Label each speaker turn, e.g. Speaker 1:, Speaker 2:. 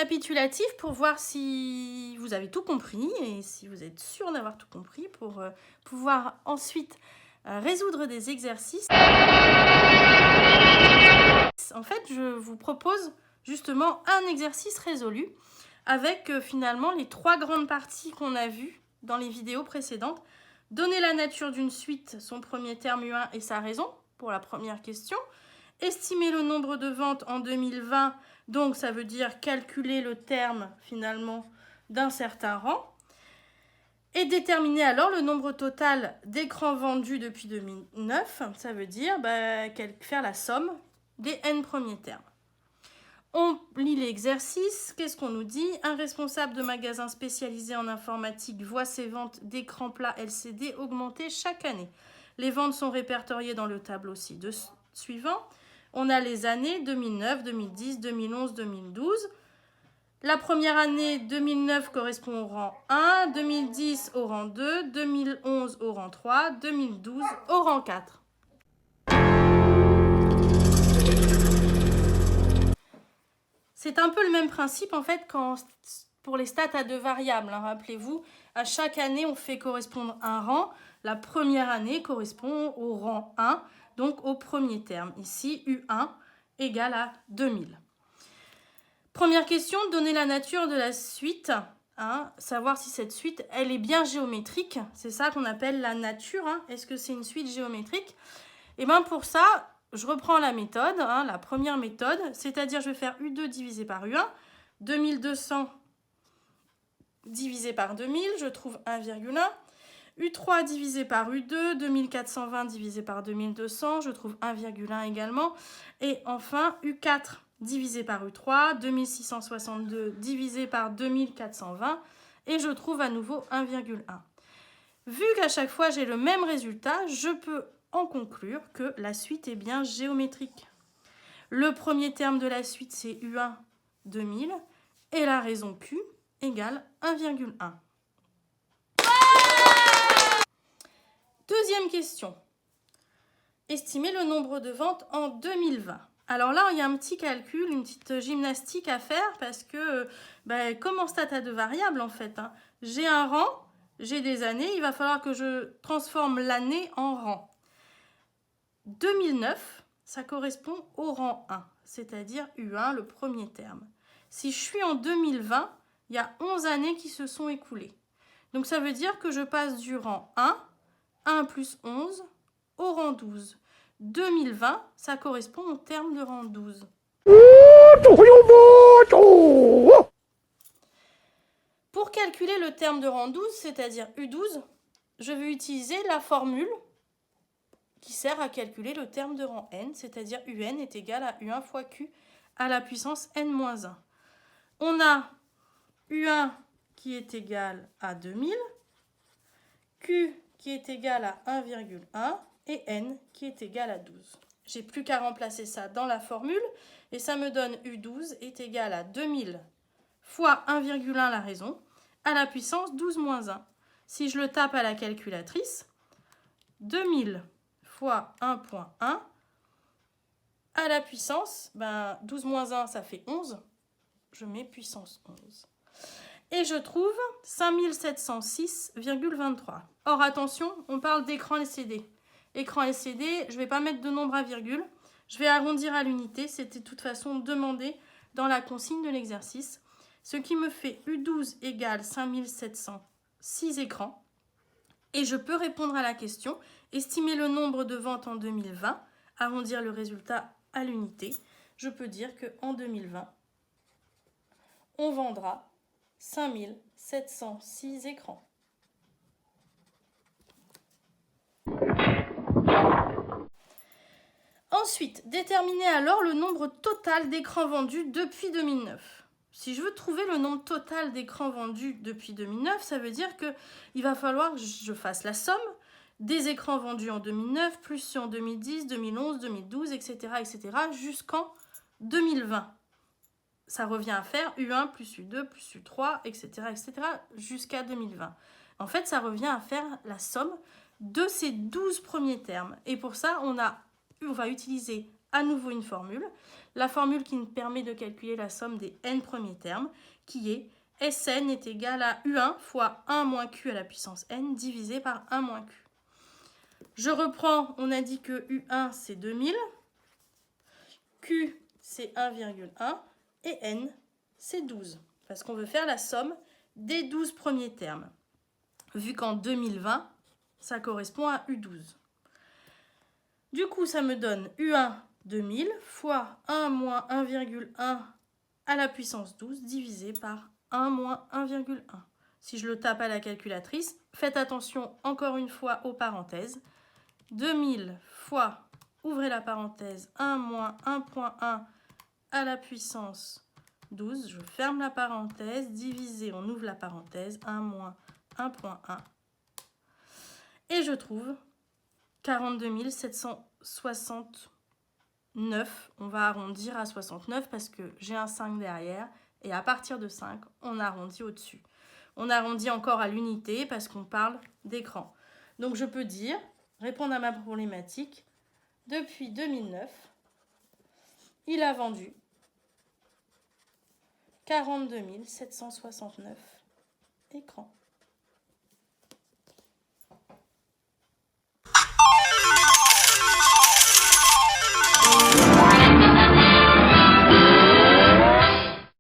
Speaker 1: récapitulatif pour voir si vous avez tout compris et si vous êtes sûr d'avoir tout compris pour pouvoir ensuite résoudre des exercices. En fait, je vous propose justement un exercice résolu avec finalement les 3 grandes parties qu'on a vues dans les vidéos précédentes. Donner la nature d'une suite, son premier terme U1 et sa raison pour la première question. Estimer le nombre de ventes en 2020, donc ça veut dire calculer le terme finalement d'un certain rang. Et déterminer alors le nombre total d'écrans vendus depuis 2009, ça veut dire faire la somme des n premiers termes. On lit l'exercice, qu'est-ce qu'on nous dit? Un responsable de magasin spécialisé en informatique voit ses ventes d'écrans plats LCD augmenter chaque année. Les ventes sont répertoriées dans le tableau suivant. On a les années 2009, 2010, 2011, 2012. La première année, 2009, correspond au rang 1, 2010 au rang 2, 2011 au rang 3, 2012 au rang 4. C'est un peu le même principe en fait pour les stats à 2 variables. Rappelez-vous, à chaque année, on fait correspondre un rang. La première année correspond au rang 1, donc au premier terme. Ici, U1 égale à 2000. Première question, donner la nature de la suite. Savoir si cette suite, elle est bien géométrique. C'est ça qu'on appelle la nature. Est-ce que c'est une suite géométrique? Et bien pour ça, je reprends la méthode, la première méthode, c'est-à-dire je vais faire U2 divisé par U1, 2200 divisé par 2000, je trouve 1,1. U3 divisé par U2, 2420 divisé par 2200, je trouve 1,1 également. Et enfin, U4 divisé par U3, 2662 divisé par 2420, et je trouve à nouveau 1,1. Vu qu'à chaque fois j'ai le même résultat, je peux en conclure que la suite est bien géométrique. Le premier terme de la suite, c'est U1 2000, et la raison Q égale 1,1. Deuxième question. Estimer le nombre de ventes en 2020. Alors là, il y a un petit calcul, une petite gymnastique à faire parce que, comme en stat à 2 variables en fait, j'ai un rang, j'ai des années, il va falloir que je transforme l'année en rang. 2009, ça correspond au rang 1, c'est-à-dire U1, le premier terme. Si je suis en 2020, il y a 11 années qui se sont écoulées. Donc ça veut dire que je passe du rang 1 plus 11, au rang 12. 2020, ça correspond au terme de rang 12. Pour calculer le terme de rang 12, c'est-à-dire U12, je vais utiliser la formule qui sert à calculer le terme de rang n, c'est-à-dire UN est égal à U1 fois Q à la puissance n-1. On a U1 qui est égal à 2000, Q qui est égal à 1,1 et n qui est égal à 12. J'ai plus qu'à remplacer ça dans la formule et ça me donne U12 est égal à 2000 fois 1,1 la raison à la puissance 12 moins 1. Si je le tape à la calculatrice, 2000 fois 1,1 à la puissance, 12 moins 1 ça fait 11, je mets puissance 11. Et je trouve 5706,23. Or attention, on parle d'écran LCD. Écran LCD, je ne vais pas mettre de nombre à virgule, je vais arrondir à l'unité, c'était de toute façon demandé dans la consigne de l'exercice. Ce qui me fait U12 égale 5706 écrans. Et je peux répondre à la question, estimer le nombre de ventes en 2020, arrondir le résultat à l'unité. Je peux dire qu'en 2020, on vendra 5706 écrans. Ensuite, déterminer alors le nombre total d'écrans vendus depuis 2009. Si je veux trouver le nombre total d'écrans vendus depuis 2009, ça veut dire qu'il va falloir que je fasse la somme des écrans vendus en 2009, plus ceux en 2010, 2011, 2012, etc., etc., jusqu'en 2020. Ça revient à faire U1 plus U2 plus U3, etc., etc., jusqu'à 2020. En fait, ça revient à faire la somme de ces 12 premiers termes. Et pour ça, on va utiliser à nouveau une formule. La formule qui nous permet de calculer la somme des n premiers termes, qui est Sn est égal à U1 fois 1 moins Q à la puissance n divisé par 1 moins Q. Je reprends, on a dit que U1 c'est 2000, Q c'est 1,1 et n c'est 12, parce qu'on veut faire la somme des 12 premiers termes, vu qu'en 2020, ça correspond à U12. Du coup, ça me donne U1 2000 fois 1 moins 1,1 à la puissance 12 divisé par 1 moins 1,1. Si je le tape à la calculatrice, faites attention encore une fois aux parenthèses. 2000 fois, ouvrez la parenthèse, 1 moins 1,1 à la puissance 12, je ferme la parenthèse, divisé, on ouvre la parenthèse, 1 moins 1,1. Et je trouve 42 769. On va arrondir à 69 parce que j'ai un 5 derrière. Et à partir de 5, on arrondit au-dessus. On arrondit encore à l'unité parce qu'on parle d'écran. Donc je peux dire, répondre à ma problématique, depuis 2009, il a vendu 42 769 écrans.